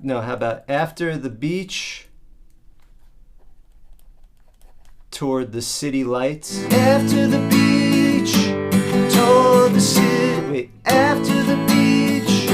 No, how about after the beach, toward the city lights? After the beach, toward the city. Wait, after the beach,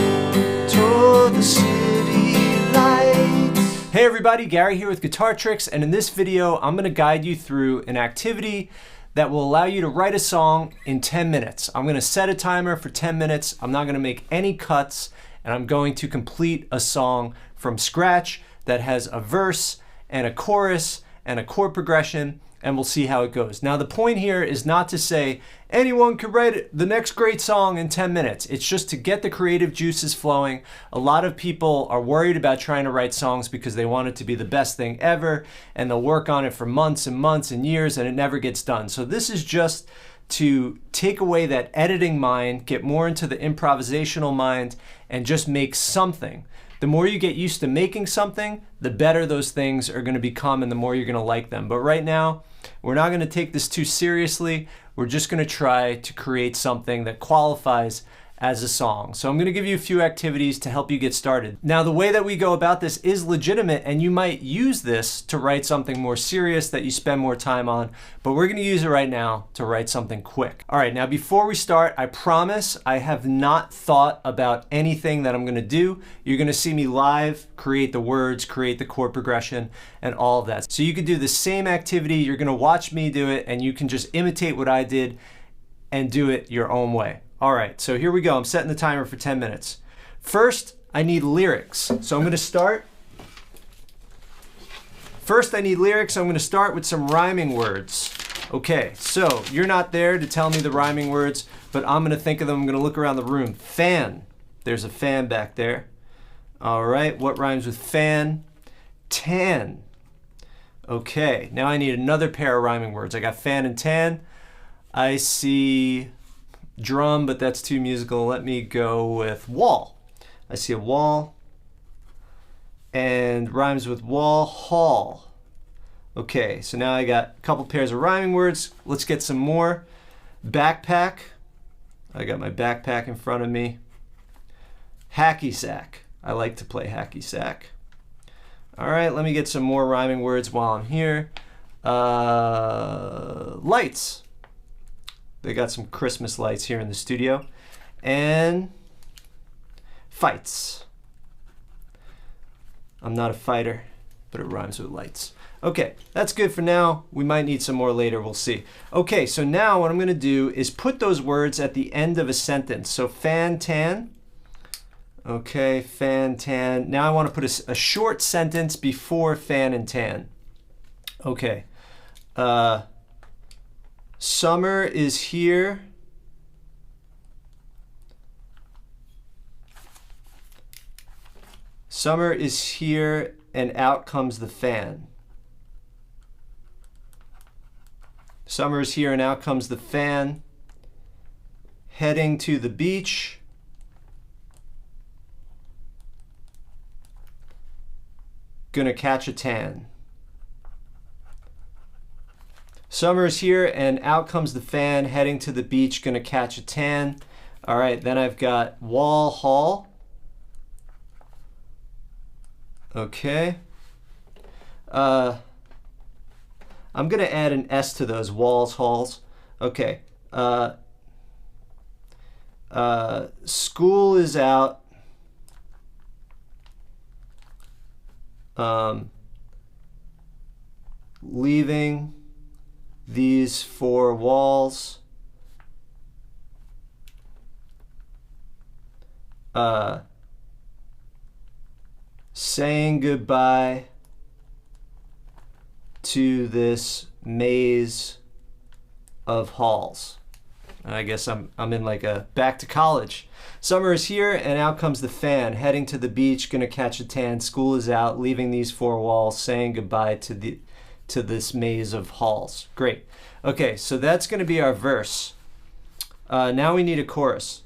toward the city lights. Hey everybody, Gary here with Guitar Tricks, and in this video, I'm going to guide you through an activity that will allow you to write a song in 10 minutes. I'm going to set a timer for 10 minutes. I'm not going to make any cuts, and I'm going to complete a song from scratch that has a verse and a chorus and a chord progression, and we'll see how it goes. Now, the point here is not to say anyone could write the next great song in 10 minutes. It's just to get the creative juices flowing. A lot of people are worried about trying to write songs because they want it to be the best thing ever, and they'll work on it for months and months and years, and it never gets done. So this is just to take away that editing mind, get more into the improvisational mind, and just make something. The more you get used to making something, the better those things are going to become and the more you're going to like them. But right now, we're not going to take this too seriously. We're just going to try to create something that qualifies as a song. So I'm going to give you a few activities to help you get started. Now, the way that we go about this is legitimate, and you might use this to write something more serious that you spend more time on, but we're going to use it right now to write something quick. All right, now before we start, I promise I have not thought about anything that I'm going to do. You're going to see me live create the words, create the chord progression, and all of that. So you could do the same activity. You're going to watch me do it, and you can just imitate what I did and do it your own way. All right, so here we go. I'm setting the timer for 10 minutes. First, I need lyrics. So I'm going to start. First, I need lyrics. I'm going to start with some rhyming words. Okay, so you're not there to tell me the rhyming words, but I'm going to think of them. I'm going to look around the room. Fan. There's a fan back there. All right, what rhymes with fan? Tan. Okay, now I need another pair of rhyming words. I got fan and tan. I see drum, but that's too musical. Let me go with wall. I see a wall, and rhymes with wall, hall. Okay, so now I got a couple pairs of rhyming words. Let's get some more. Backpack. I got my backpack in front of me. Hacky sack. I like to play hacky sack. All right, let me get some more rhyming words while I'm here. Lights. They got some Christmas lights here in the studio. And fights. I'm not a fighter, but it rhymes with lights. Okay, that's good for now. We might need some more later, we'll see. Okay, so now what I'm gonna do is put those words at the end of a sentence. So fan, tan. Okay, fan, tan. Now I wanna put a short sentence before fan and tan. Okay. Summer is here. Summer is here, and out comes the fan. Summer is here, and out comes the fan. Heading to the beach. Gonna catch a tan. Summer is here, and out comes the fan, heading to the beach, gonna catch a tan. All right, then I've got wall, hall. Okay. I'm gonna add an S to those, walls, halls. Okay. School is out. Leaving these four walls. Saying goodbye to this maze of halls. I guess I'm in like a back to college. Summer is here, and out comes the fan. Heading to the beach, gonna catch a tan. School is out, leaving these four walls. Saying goodbye to this maze of halls. Great. Okay, so that's going to be our verse. Now we need a chorus.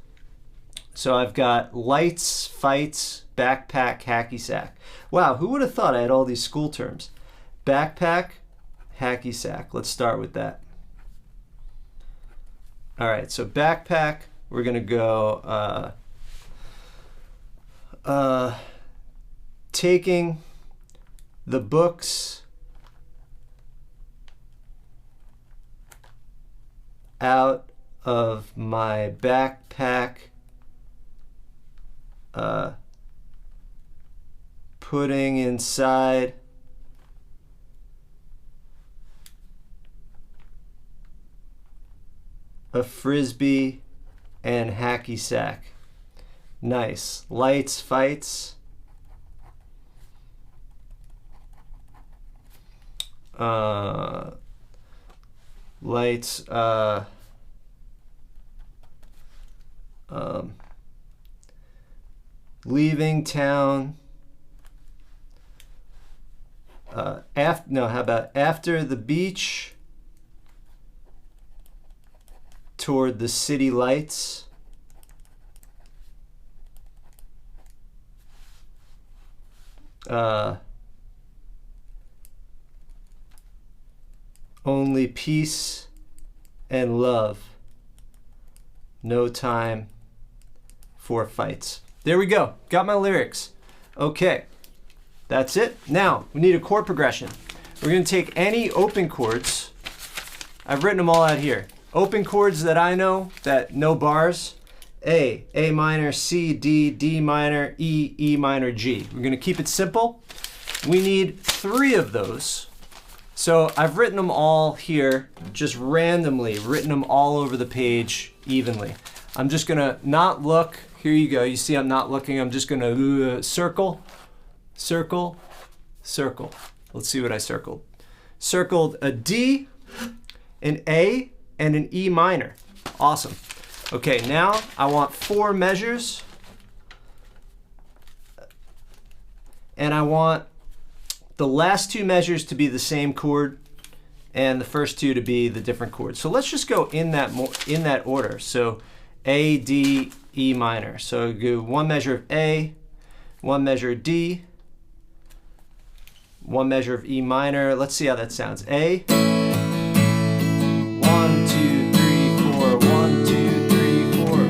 So I've got lights, fights, backpack, hacky sack. Wow, who would have thought I had all these school terms? Backpack, hacky sack. Let's start with that. All right, so backpack, we're going to go taking the books out of my backpack, putting inside a frisbee and hacky sack. Nice. Lights, fights. Lights, leaving town. How about after the beach, toward the city lights. Only peace and love. No time for fights. There we go. Got my lyrics. Okay. That's it. Now, we need a chord progression. We're going to take any open chords. I've written them all out here. Open chords that I know, that no bars. A minor, C, D, D minor, E minor, G. We're going to keep it simple. We need 3 of those. So I've written them all here, just randomly, written them all over the page evenly. I'm just going to not look. Here you go. You see I'm not looking. I'm just going to circle, circle, circle. Let's see what I circled. Circled a D, an A, and an E minor. Awesome. Okay, now I want 4 measures. And I want the last 2 measures to be the same chord and the first 2 to be the different chords. So let's just go in that order. So A, D, E minor. So go 1 measure of A, 1 measure of D, 1 measure of E minor. Let's see how that sounds. A, 1, 2, 3, 4, 1, 2, 3, 4.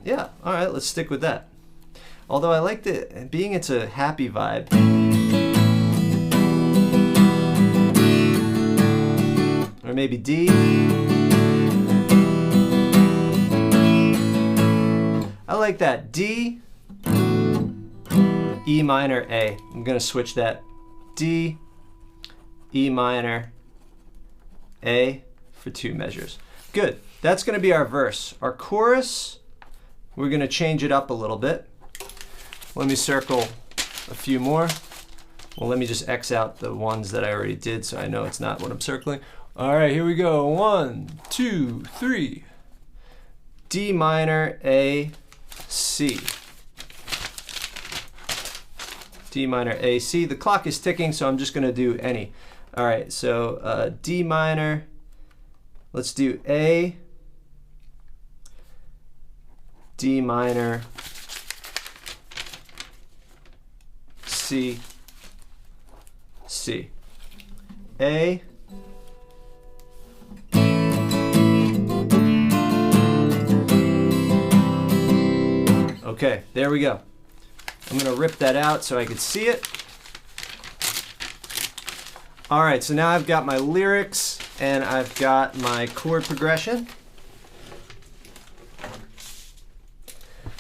Yeah, all right, let's stick with that. Although I like the, being it's a happy vibe. Or maybe D. I like that. D, E minor, A. I'm going to switch that. D, E minor, A for 2 measures. Good. That's going to be our verse. Our chorus, we're going to change it up a little bit. Let me circle a few more. Well, let me just X out the ones that I already did so I know it's not what I'm circling. All right, here we go. 1, 2, 3. D minor, A, C. D minor, A, C. The clock is ticking, so I'm just going to do any. All right, so D minor. Let's do A, D minor, C, C. A, okay, there we go. I'm going to rip that out so I can see it. All right, so now I've got my lyrics and I've got my chord progression.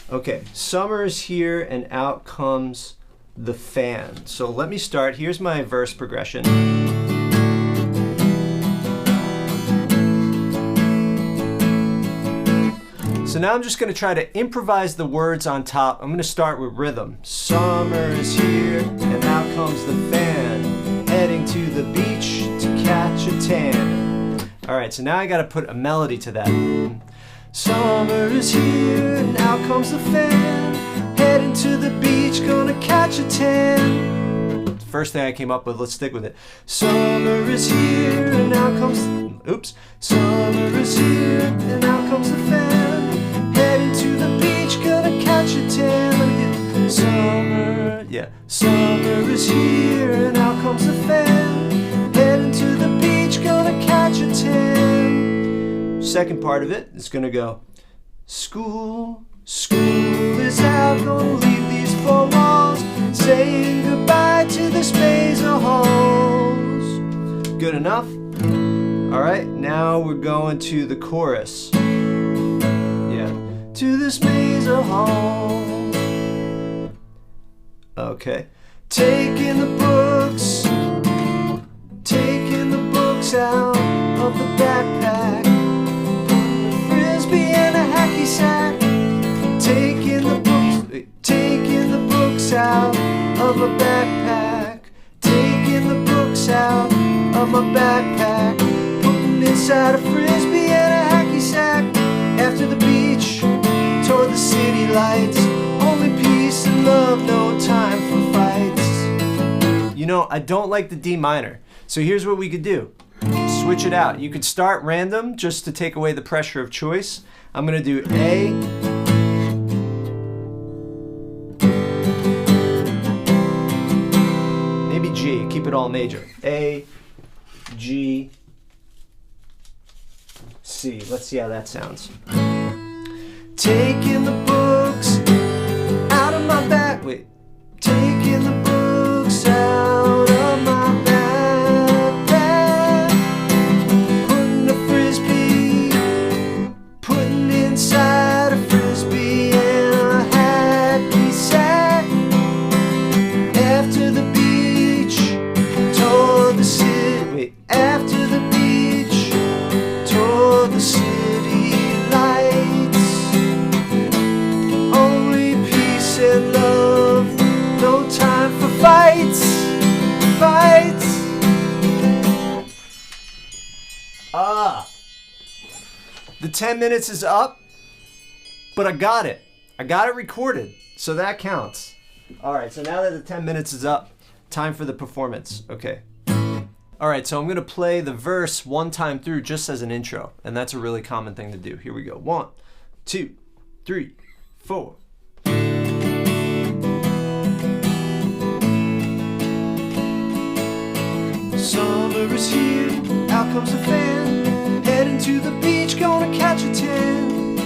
Okay, summer's here and out comes the fan. So let me start. Here's my verse progression. So now I'm just going to try to improvise the words on top. I'm going to start with rhythm. Summer is here and out comes the fan, heading to the beach to catch a tan. All right, so now I got to put a melody to that. Summer is here and out comes the fan, heading to the beach, gonna catch a tan. First thing I came up with, let's stick with it. Summer is here and out comes, oops. Summer is here and out comes the fan, heading to the beach, gonna catch a tan. Let me get summer, yeah. Summer is here and out comes the fan, heading to the beach, gonna catch a tan. Second part of it is going to go, school is out Good enough? All right, now we're going to the chorus. Yeah. To this maze of halls. Okay. Taking the books out of the backpack. Putting the frisbee in a hacky sack. Taking the books out of a backpack. Taking the books out of my backpack. Putting inside a frisbee and a hacky sack. After the beach, toward the city lights. Only peace and love, no time for fights. You know, I don't like the D minor. So here's what we could do. Switch it out. You could start random just to take away the pressure of choice. I'm going to do A, maybe G, keep it all major. A, G, C. Let's see how that sounds. Taking the books out of my back. Wait. Taking the books out of my backpack. Putting a frisbee, putting inside a frisbee and a hacky sack. After the beach, toward the city. Wait. After the beach, toward the city lights. Only peace and love, no time for fights. The 10 minutes is up, but I got it. I got it recorded, so that counts. All right, so now that the 10 minutes is up, time for the performance. Okay. All right, so I'm gonna play the verse one time through just as an intro, and that's a really common thing to do. Here we go. 1, 2, 3, 4. Summer is here, out comes the fan. Heading to the beach, gonna catch a tan.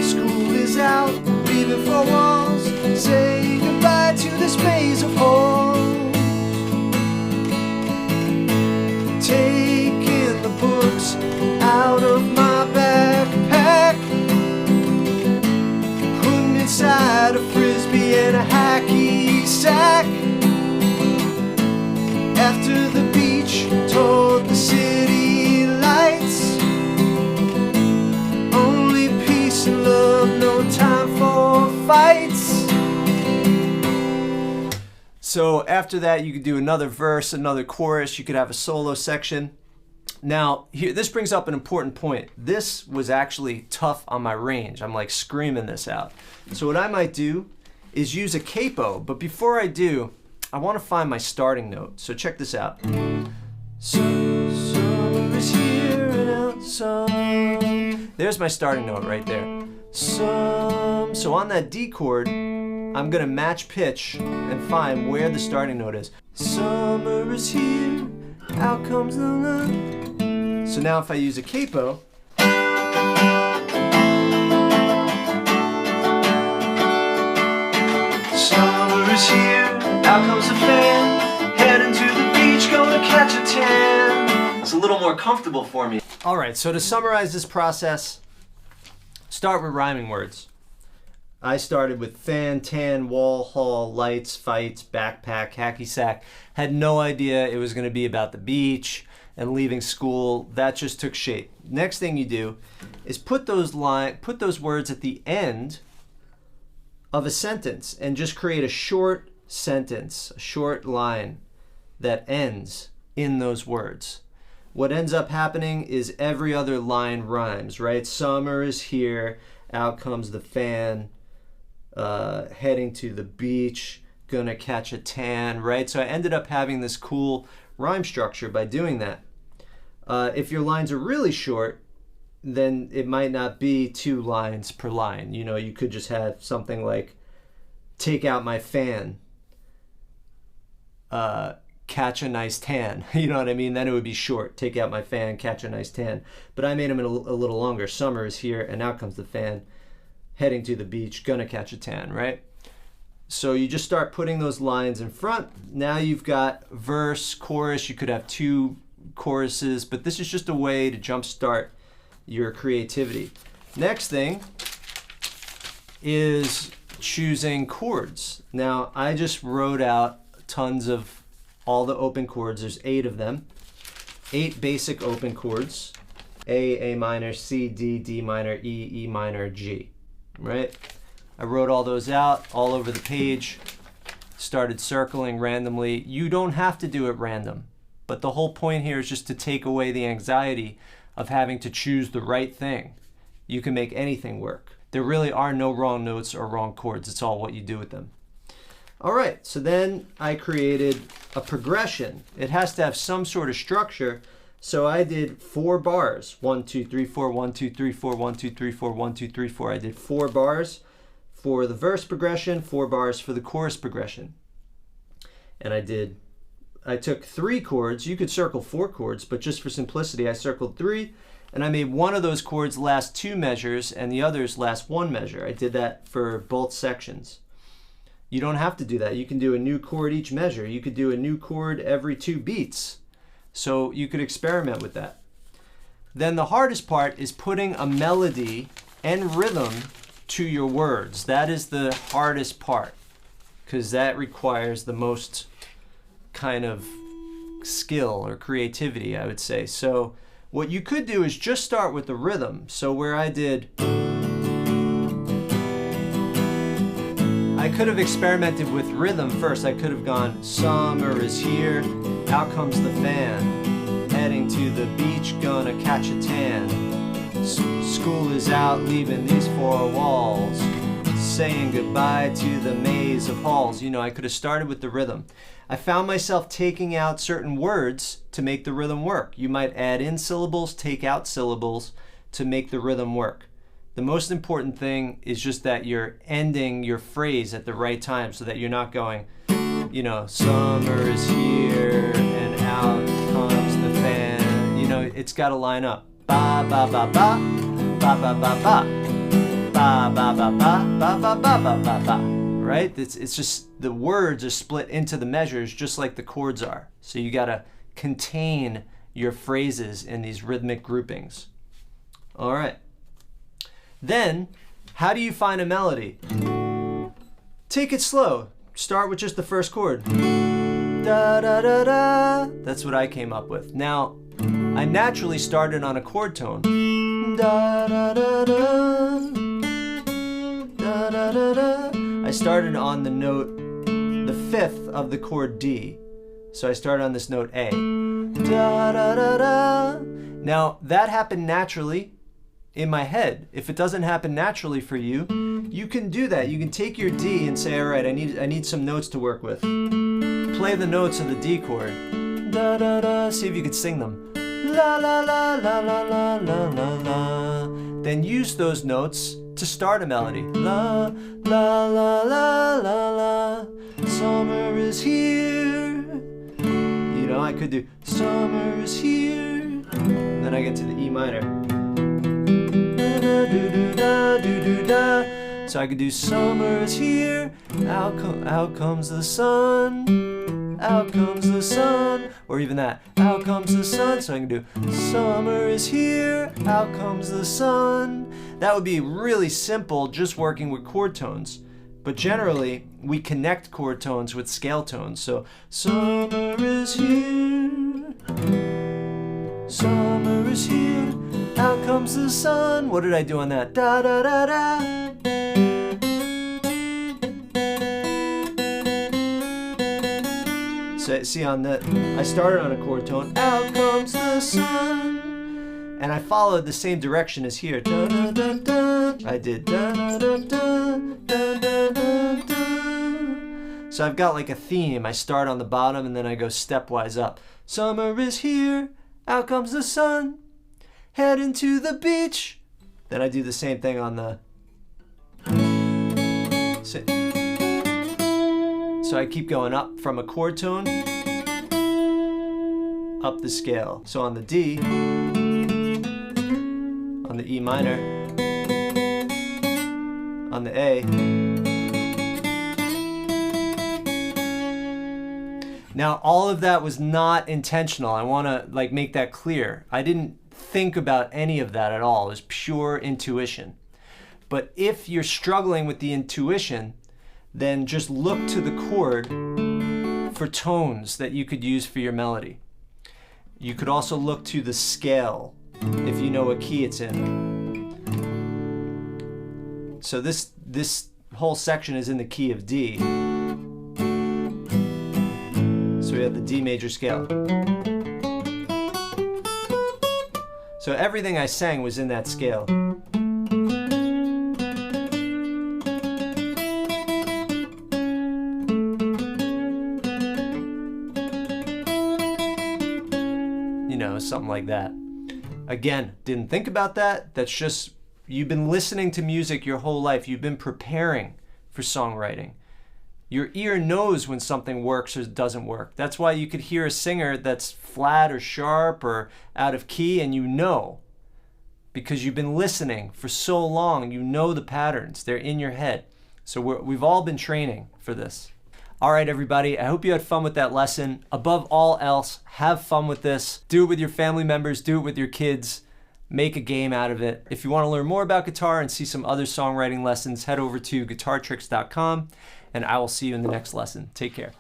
School is out, leaving four walls. Say goodbye to this maze of halls. Taking the books out of my backpack. Putting inside a frisbee and a hacky sack. After the beach, toward the city lights. Only peace and love, no time for fights. So after that, you could do another verse, another chorus. You could have a solo section. Now, here, this brings up an important point. This was actually tough on my range. I'm like screaming this out. So what I might do is use a capo, but before I do, I want to find my starting note. So check this out. Summer is here and out some. There's my starting note right there. So on that D chord, I'm gonna match pitch and find where the starting note is. Summer is here, out comes the love. So now if I use a capo, summer is here, out comes the fan. Heading to the beach, gonna catch a tan. It's a little more comfortable for me. All right, so to summarize this process, start with rhyming words. I started with fan, tan, wall, hall, lights, fights, backpack, hacky sack. Had no idea it was going to be about the beach and leaving school. That just took shape. Next thing you do is put those words at the end of a sentence and just create a short sentence, a short line that ends in those words. What ends up happening is every other line rhymes, right? Summer is here, out comes the fan, heading to the beach, gonna catch a tan, right? So I ended up having this cool rhyme structure by doing that. If your lines are really short, then it might not be 2 lines per line. You know, you could just have something like, take out my fan, catch a nice tan. You know what I mean? Then it would be short. Take out my fan, catch a nice tan. But I made them a little longer. Summer is here, and out comes the fan, heading to the beach, gonna catch a tan, right? So you just start putting those lines in front. Now you've got verse, chorus. You could have 2 choruses, but this is just a way to jumpstart your creativity. Next thing is choosing chords. Now, I just wrote out tons of all the open chords. There's 8 of them. 8 basic open chords. A minor, C, D, D minor, E minor, G, right? I wrote all those out all over the page, started circling randomly. You don't have to do it random, but the whole point here is just to take away the anxiety of having to choose the right thing. You can make anything work. There really are no wrong notes or wrong chords. It's all what you do with them. All right, so then I created a progression. It has to have some sort of structure. So I did 4 bars. 1, 2, 3, 4, 1, 2, 3, 4, 1, 2, 3, 4, 1, 2, 3, 4. I did 4 bars for the verse progression, 4 bars for the chorus progression. And I took 3 chords. You could circle 4 chords, but just for simplicity, I circled 3. And I made one of those chords last 2 measures and the others last 1 measure. I did that for both sections. You don't have to do that. You can do a new chord each measure. You could do a new chord every 2 beats. So you could experiment with that. Then the hardest part is putting a melody and rhythm to your words. That is the hardest part, because that requires the most kind of skill or creativity, I would say. So what you could do is just start with the rhythm. So where I did, I could have experimented with rhythm first. I could have gone, summer is here, out comes the fan, heading to the beach, gonna catch a tan. School is out, leaving these 4 walls, saying goodbye to the maze of halls. You know, I could have started with the rhythm. I found myself taking out certain words to make the rhythm work. You might add in syllables, take out syllables to make the rhythm work. The most important thing is just that you're ending your phrase at the right time so that you're not going, you know, summer is here and out comes the fan. You know, it's got to line up. Ba ba ba ba, ba ba ba ba, ba ba ba ba, ba ba ba ba ba ba. Right? It's just the words are split into the measures just like the chords are. So you got to contain your phrases in these rhythmic groupings. All right. Then, how do you find a melody? Take it slow. Start with just the first chord. Da da da da. That's what I came up with. Now, I naturally started on a chord tone. Da da da da. Da da da da. I started on the note, the 5th of the chord D. So I started on this note A. Da da da da. Now, that happened naturally in my head. If it doesn't happen naturally for you, you can do that. You can take your D and say, all right, I need some notes to work with. Play the notes of the D chord. Da da da. See if you can sing them. La la la la la la la la la. Then use those notes to start a melody. La la la la la la. Summer is here. You know, I could do summer is here. Then I get to the E minor. So I could do summer is here, out comes the sun, out comes the sun, or even that, out comes the sun. So I can do summer is here, out comes the sun. That would be really simple, just working with chord tones. But generally, we connect chord tones with scale tones. So summer is here, summer is here, out comes the sun. What did I do on that? Da da da da. So see on that, I started on a chord tone. Out comes the sun, and I followed the same direction as here. Da da da da. I did da da da da da da da da. So I've got like a theme. I start on the bottom and then I go stepwise up. Summer is here, out comes the sun, heading to the beach. Then I do the same thing on the. So I keep going up from a chord tone, up the scale. So on the D, on the E minor, on the A. Now, all of that was not intentional. I want to like make that clear. I didn't think about any of that at all. It was pure intuition. But if you're struggling with the intuition, then just look to the chord for tones that you could use for your melody. You could also look to the scale if you know what key it's in. So this whole section is in the key of D. So we have the D major scale. So everything I sang was in that scale. You know, something like that. Again, didn't think about that. That's just, you've been listening to music your whole life. You've been preparing for songwriting. Your ear knows when something works or doesn't work. That's why you could hear a singer that's flat or sharp or out of key, and you know, because you've been listening for so long. You know the patterns. They're in your head. So we've all been training for this. All right, everybody, I hope you had fun with that lesson. Above all else, have fun with this. Do it with your family members. Do it with your kids. Make a game out of it. If you want to learn more about guitar and see some other songwriting lessons, head over to guitartricks.com, and I will see you in the next lesson. Take care.